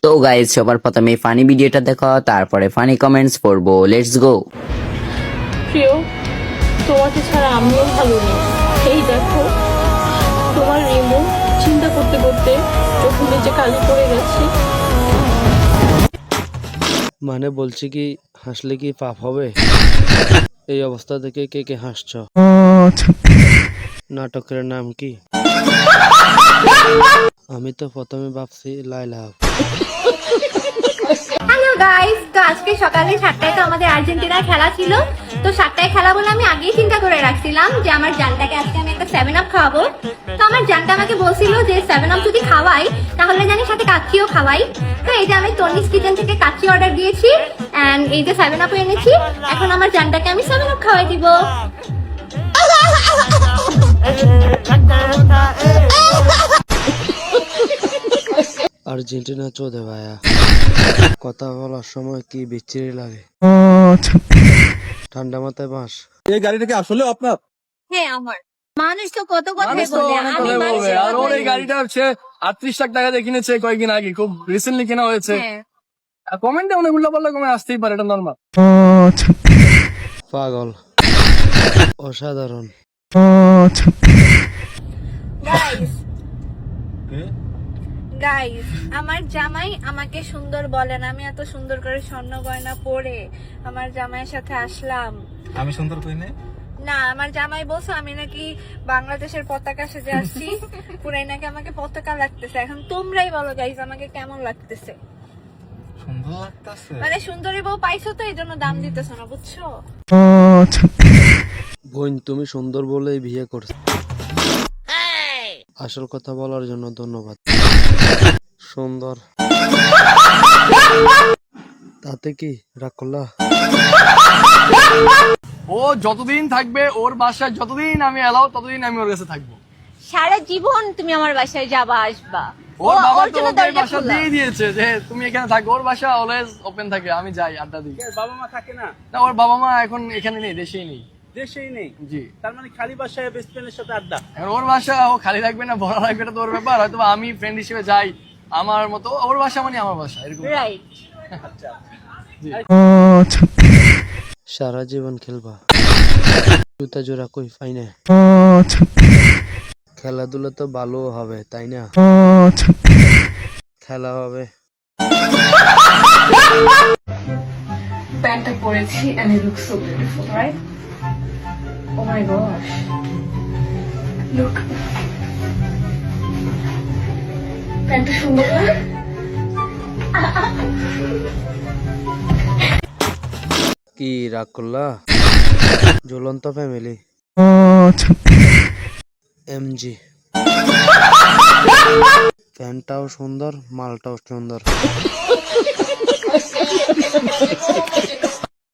তো গাইজ সবার প্রথমে ফানি ভিডিওটা দেখো, তারপরে ফানি কমেন্টস পড়বো। Let's go. প্রিয়, তোমাকে ছাড়া আমিও ভালো নেই। এই দেখো, তোমার রিমু চিন্তা করতে করতে চোখের নিচে কালি পড়ে গেছে। মানে বলছি কি, হাসলে কি পাপ হবে? এই অবস্থা দেখে কে কে হাসছ? নাটকের নাম কি? আমি তো প্রথমে ভাবছি লাইলা। হ্যালো গাইস, তো আজকে সকালে 7টায় তো আমাদের আর্জেন্টিনার খেলা ছিল। তো 7টায় খেলা বলে আমি আগেই চিন্তা করে রাখছিলাম যে আমার জানটাকে আজকে আমি একটা 7 আপ খাওয়াবো। তো আমার জানটা আমাকে বলছিল যে 7 আপ যদি খাওয়াই তাহলে জানি সাথে কাচ্চিও খাওয়াই। তো এই যে আমি তনিস কিচেন থেকে কাচ্চি অর্ডার দিয়েছি এন্ড এই যে 7 আপও এনেছি। এখন আমার জানটাকে আমি 7 আপ খাওয়াই দিব। আর্জেন্টিনা চোদে ভাইয়া, কথা বলার সময় কি বিচ্ছিরি লাগে। ঠান্ডা মাথায় বাঁশ। এই গাড়িটা কি আসলে আপনার? হ্যাঁ আমার। মানুষ তো কত কথা মানুষ তো বলে, অনেক আমি কথা বলবে। মানুষের আর ওর কথাই এই গাড়িটা হচ্ছে 38 লাখ টাকা দিয়ে কিনেছে কয়েকদিন আগে, খুব রিসেন্টলি কেনা হয়েছে। হ্যাঁ। কমেন্টে অনেক উল্টা পাল্টা কমে আসতেই পারে, এটা নর্মাল। পাগল, অসাধারণ। গাইস, আমার জামাই আমাকে সুন্দর বলেন, আমি এত সুন্দর করে স্বর্ণ গয়না পরে আমার জামাইয়ের সাথে আসলাম। আমি সুন্দর কই না? না, আমার জামাই বলছে আমি নাকি বাংলাদেশের পতাকা সেজে আসছি, পুরাই নাকি আমাকে পতাকা লাগতেছে। এখন তোমরাই বলো গাইস, আমাকে কেমন লাগতেছে? সুন্দর লাগতেছে। মানে সুন্দরী বউ পাইছো তো, এই জন্য দাম দিতেছো না, বুঝছো? বোন, তুমি সুন্দর বলেই বিয়ে করছো। আসল কথা বলার জন্য ধন্যবাদ। সুন্দর তাতে কি রাগ করলা? ও যতদিন থাকবে ওর বাসায়, যতদিন আমি এলাও ততদিন আমি ওর কাছে থাকবো। সারা জীবন তুমি আমার বাসায় যাবা আসবা। ওর বাবা ওর তো জন্য ওকে দরজা বাসা খোলা। দিয়ে দিয়েছে যে তুমি এখানে থাকো। ওর বাসা অলওয়েজ ওপেন থাকে, আমি যাই আড্ডা দিই। বাবা মা থাকে না? না, ওর বাবা মা এখন এখানে নেই, দেশেই নেই। দেশেই নেই? জি। তার মানে খালি বাসায় বেস্ট ফ্রেন্ডের সাথে আড্ডা। এখন ওর বাসা ও খালি রাখবে না ভরা রাখবে, এটা তো ওর ব্যাপার। হয়তো বা আমি ফ্রেন্ড হিসেবে যাই, আমার মতো। ওর বাসা মানে আমার বাসা, এরকম। রাইট। আচ্ছা, সারা জীবন খেলবা? জুতা জোড়া কই পাই না। খেলাধুলা তো ভালো হবে, তাই না? খেলা হবে। প্যান্টটা পরেছি and it looks so beautiful, right? Oh my gosh. Look. প্যান্টটা সুন্দর না? কি রাগ করলা? ঝুলন্ত ফ্যামিলি। এমজি। প্যান্টটাও সুন্দর, মালটাও সুন্দর।